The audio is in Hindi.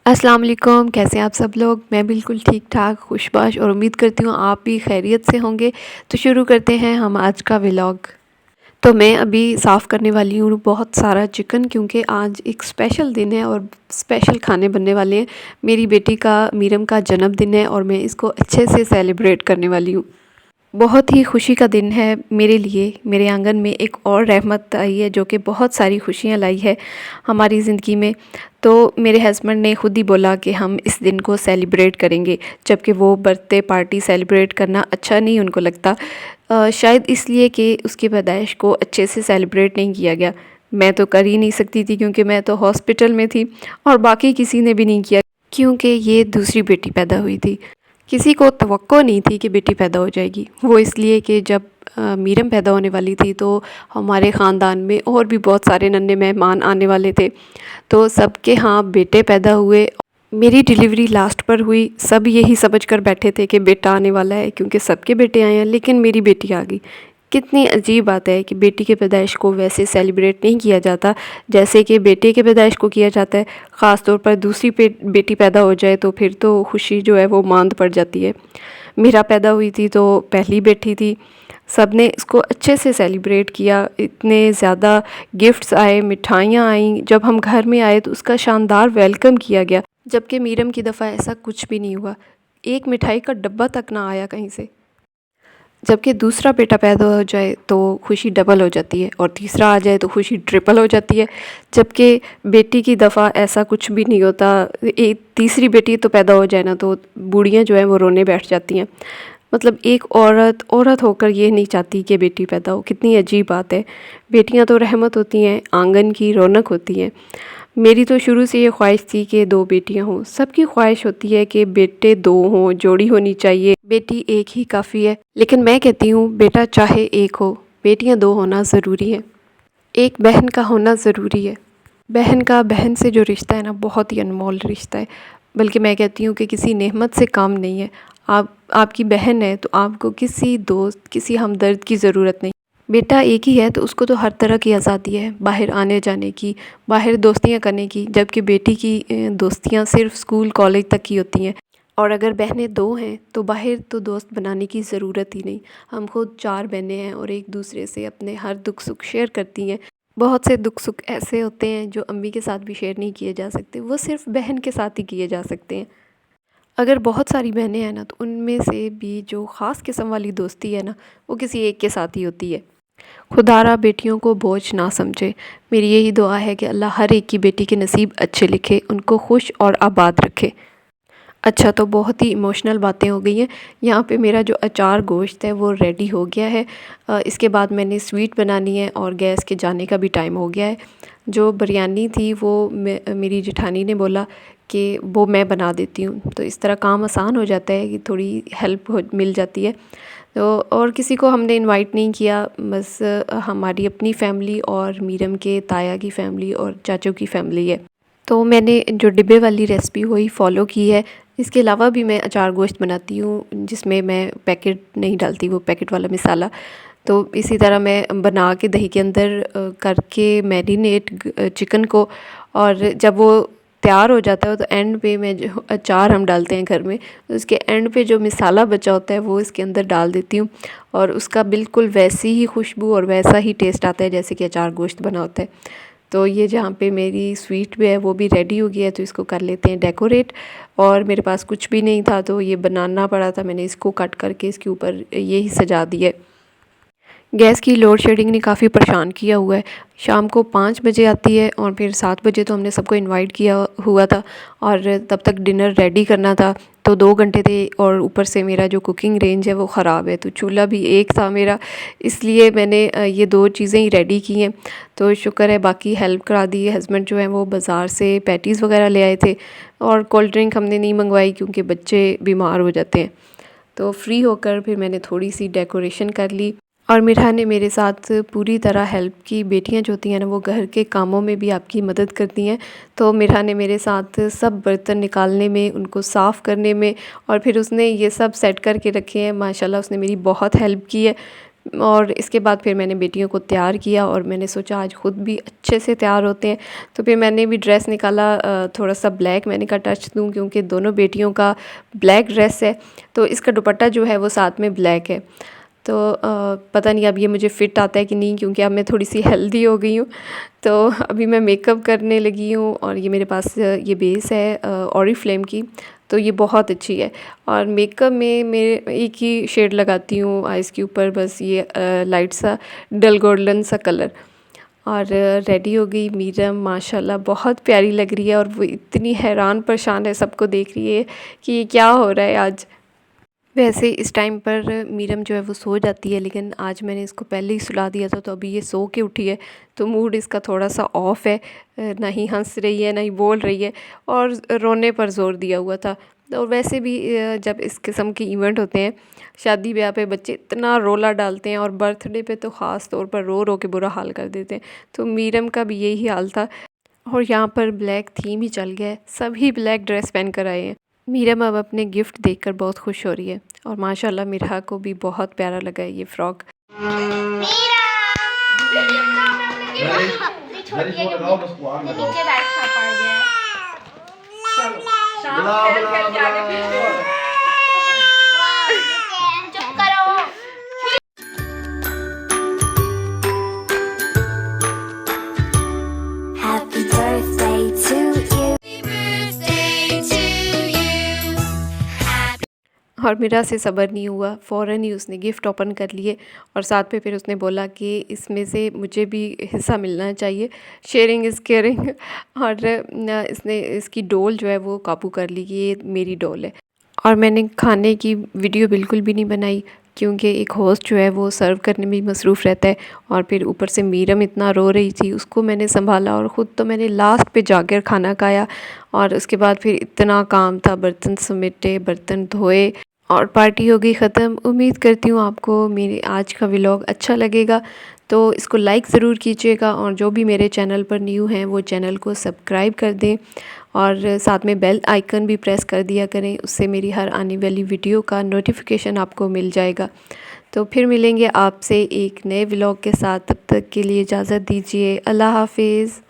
अस्सलाम वालेकुम, कैसे हैं आप सब लोग। मैं बिल्कुल ठीक ठाक खुशबाश और उम्मीद करती हूँ आप भी खैरियत से होंगे। तो शुरू करते हैं हम आज का व्लॉग। तो मैं अभी साफ़ करने वाली हूँ बहुत सारा चिकन, क्योंकि आज एक स्पेशल दिन है और स्पेशल खाने बनने वाले हैं। मेरी बेटी का मीरम का जन्मदिन है और मैं इसको अच्छे से सेलिब्रेट करने वाली हूँ। बहुत ही खुशी का दिन है मेरे लिए। मेरे आंगन में एक और रहमत आई है जो कि बहुत सारी खुशियाँ लाई है हमारी ज़िंदगी में। तो मेरे हस्बैंड ने खुद ही बोला कि हम इस दिन को सेलिब्रेट करेंगे, जबकि वो बर्थडे पार्टी सेलिब्रेट करना अच्छा नहीं उनको लगता। शायद इसलिए कि उसकी पैदाइश को अच्छे से सेलिब्रेट नहीं किया गया। मैं तो कर ही नहीं सकती थी क्योंकि मैं तो हॉस्पिटल में थी और बाकी किसी ने भी नहीं किया, क्योंकि ये दूसरी बेटी पैदा हुई थी। किसी को तवक्को नहीं थी कि बेटी पैदा हो जाएगी। वो इसलिए कि जब मीरम पैदा होने वाली थी तो हमारे ख़ानदान में और भी बहुत सारे नन्हे मेहमान आने वाले थे। तो सबके यहाँ बेटे पैदा हुए। मेरी डिलीवरी लास्ट पर हुई। सब यही समझ कर बैठे थे कि बेटा आने वाला है, क्योंकि सबके बेटे आए हैं, लेकिन मेरी बेटी आ गई। कितनी अजीब बात है कि बेटी के पैदाइश को वैसे सेलिब्रेट नहीं किया जाता जैसे कि बेटे के पैदाइश को किया जाता है। ख़ास तौर पर दूसरी बेटी पैदा हो जाए तो फिर तो खुशी जो है वो मांद पड़ जाती है। मेरा पैदा हुई थी तो पहली बेटी थी। सब ने इसको अच्छे से सेलिब्रेट किया। इतने ज़्यादा गिफ्ट्स आए, मिठाइयाँ आईं। जब हम घर में आए तो उसका शानदार वेलकम किया गया, जबकि मीरम की दफ़ा ऐसा कुछ भी नहीं हुआ। एक मिठाई का डब्बा तक ना आया कहीं से। जबकि दूसरा बेटा पैदा हो जाए तो खुशी डबल हो जाती है और तीसरा आ जाए तो खुशी ट्रिपल हो जाती है। जबकि बेटी की दफ़ा ऐसा कुछ भी नहीं होता। एक तीसरी बेटी तो पैदा हो जाए ना तो बूढ़ियाँ जो हैं वो रोने बैठ जाती हैं। मतलब एक औरत होकर ये नहीं चाहती कि बेटी पैदा हो। कितनी अजीब बात है। बेटियाँ तो रहमत होती हैं, आंगन की रौनक होती हैं। मेरी तो शुरू से ये ख्वाहिश थी कि 2 बेटियां हों। सबकी ख्वाहिश होती है कि बेटे 2 हों, जोड़ी होनी चाहिए, बेटी एक ही काफ़ी है। लेकिन मैं कहती हूँ बेटा चाहे एक हो, बेटियां 2 होना ज़रूरी है। एक बहन का होना ज़रूरी है। बहन का बहन से जो रिश्ता है ना, बहुत ही अनमोल रिश्ता है। बल्कि मैं कहती हूँ कि किसी नेमत से कम नहीं है। आपकी बहन है तो आपको किसी दोस्त, किसी हमदर्द की ज़रूरत नहीं। बेटा एक ही है तो उसको तो हर तरह की आज़ादी है, बाहर आने जाने की, बाहर दोस्तियाँ करने की। जबकि बेटी की दोस्तियाँ सिर्फ़ स्कूल कॉलेज तक की होती हैं। और अगर बहनें 2 हैं तो बाहर तो दोस्त बनाने की ज़रूरत ही नहीं। हम खुद 4 बहनें हैं और एक दूसरे से अपने हर दुख सुख शेयर करती हैं। बहुत से दुख सुख ऐसे होते हैं जो अम्मी के साथ भी शेयर नहीं किए जा सकते, वो सिर्फ़ बहन के साथ ही किए जा सकते हैं। अगर बहुत सारी बहनें हैं ना तो उनमें से भी जो ख़ास किस्म वाली दोस्ती है ना, वो किसी एक के साथ ही होती है। खुदारा बेटियों को बोझ ना समझे। मेरी यही दुआ है कि अल्लाह हर एक की बेटी के नसीब अच्छे लिखे, उनको खुश और आबाद रखे। अच्छा, तो बहुत ही इमोशनल बातें हो गई हैं। यहाँ पे मेरा जो अचार गोश्त है वो रेडी हो गया है। इसके बाद मैंने स्वीट बनानी है और गैस के जाने का भी टाइम हो गया है। जो बिरयानी थी वो मेरी जेठानी ने बोला कि वो मैं बना देती हूँ, तो इस तरह काम आसान हो जाता है कि थोड़ी हेल्प हो मिल जाती है। तो और किसी को हमने इनवाइट नहीं किया, बस हमारी अपनी फ़ैमिली और मीरम के ताया की फ़ैमिली और चाचू की फ़ैमिली है। तो मैंने जो डिब्बे वाली रेसिपी वही फ़ॉलो की है। इसके अलावा भी मैं अचार गोश्त बनाती हूँ जिसमें मैं पैकेट नहीं डालती, वो पैकेट वाला मसाला। तो इसी तरह मैं बना के दही के अंदर करके मैरिनेट चिकन को, और जब वो तैयार हो जाता है तो एंड पे मैं जो अचार हम डालते हैं घर में, तो उसके एंड पे जो मसाला बचा होता है वो इसके अंदर डाल देती हूँ और उसका बिल्कुल वैसी ही खुशबू और वैसा ही टेस्ट आता है जैसे कि अचार गोश्त बना होता है। तो ये जहाँ पे मेरी स्वीट भी है वो भी रेडी हो गई है, तो इसको कर लेते हैं डेकोरेट। और मेरे पास कुछ भी नहीं था तो ये बनाना पड़ा था, मैंने इसको कट करके इसके ऊपर यही सजा दिया। गैस की लोड शेडिंग ने काफ़ी परेशान किया हुआ है। शाम को 5 बजे आती है और फिर 7 बजे तो हमने सबको इनवाइट किया हुआ था और तब तक डिनर रेडी करना था। तो 2 घंटे थे और ऊपर से मेरा जो कुकिंग रेंज है वो ख़राब है, तो चूल्हा भी एक था मेरा, इसलिए मैंने ये 2 चीज़ें ही रेडी की हैं। तो शुक्र है बाकी हेल्प करा दी है। हस्बैंड जो हैं वो बाज़ार से पैटीज़ वगैरह ले आए थे और कोल्ड ड्रिंक हमने नहीं मंगवाई क्योंकि बच्चे बीमार हो जाते हैं। तो फ्री होकर फिर मैंने थोड़ी सी डेकोरेशन कर ली और मिठा ने मेरे साथ पूरी तरह हेल्प की। बेटियां जो होती हैं ना वो घर के कामों में भी आपकी मदद करती हैं। तो मिठा ने मेरे साथ सब बर्तन निकालने में, उनको साफ़ करने में, और फिर उसने ये सब सेट करके रखे हैं। माशाल्लाह उसने मेरी बहुत हेल्प की है। और इसके बाद फिर मैंने बेटियों को तैयार किया और मैंने सोचा आज ख़ुद भी अच्छे से तैयार होते हैं। तो फिर मैंने भी ड्रेस निकाला, थोड़ा सा ब्लैक मैंने कहा टच दूँ क्योंकि दोनों बेटियों का ब्लैक ड्रेस है, तो इसका दुपट्टा जो है वो साथ में ब्लैक है। तो पता नहीं अब ये मुझे फ़िट आता है कि नहीं, क्योंकि अब मैं थोड़ी सी हेल्दी हो गई हूँ। तो अभी मैं मेकअप करने लगी हूँ और ये मेरे पास ये बेस है ओरिफ्लेम की, तो ये बहुत अच्छी है। और मेकअप में मैं एक ही शेड लगाती हूँ आइज़ के ऊपर, बस ये लाइट सा डल गोल्डन सा कलर। और रेडी हो गई मीरम, माशाल्लाह बहुत प्यारी लग रही है और वो इतनी हैरान परेशान है, सबको देख रही है कि ये क्या हो रहा है आज। वैसे इस टाइम पर मीरम जो है वो सो जाती है, लेकिन आज मैंने इसको पहले ही सुला दिया था, तो अभी ये सो के उठी है, तो मूड इसका थोड़ा सा ऑफ है। ना ही हंस रही है ना ही बोल रही है और रोने पर ज़ोर दिया हुआ था। और वैसे भी जब इस किस्म के इवेंट होते हैं शादी ब्याह पे, बच्चे इतना रोला डालते हैं और बर्थडे पे तो ख़ास तौर पर रो रो के बुरा हाल कर देते हैं। तो मीरम का भी यही हाल था और यहाँ पर ब्लैक थीम ही चल गया है, सभी ब्लैक ड्रेस पहन कर आए हैं। मीरम अब अपने गिफ्ट देखकर बहुत खुश हो रही है और माशाल्लाह मिरहा को भी बहुत प्यारा लगा है ये frock. Happy birthday to you. और मिरा से सब्र नहीं हुआ, फ़ौरन ही उसने गिफ्ट ओपन कर लिए और साथ में फिर उसने बोला कि इसमें से मुझे भी हिस्सा मिलना चाहिए, शेयरिंग इज़ केयरिंग। और इसने इसकी डोल जो है वो काबू कर ली कि ये मेरी डोल है। और मैंने खाने की वीडियो बिल्कुल भी नहीं बनाई क्योंकि एक होस्ट जो है वो सर्व करने में मसरूफ़ रहता है और फिर ऊपर से मीरम इतना रो रही थी, उसको मैंने संभाला और ख़ुद तो मैंने लास्ट पे जाकर खाना खाया। और उसके बाद फिर इतना काम था, बर्तन समेटे, बर्तन धोए और पार्टी हो गई ख़त्म। उम्मीद करती हूँ आपको मेरे आज का व्लॉग अच्छा लगेगा, तो इसको लाइक ज़रूर कीजिएगा और जो भी मेरे चैनल पर न्यू हैं वो चैनल को सब्सक्राइब कर दें और साथ में बेल आइकन भी प्रेस कर दिया करें, उससे मेरी हर आने वाली वीडियो का नोटिफिकेशन आपको मिल जाएगा। तो फिर मिलेंगे आपसे एक नए व्लॉग के साथ, तब तक के लिए इजाज़त दीजिए। अल्लाह हाफिज़।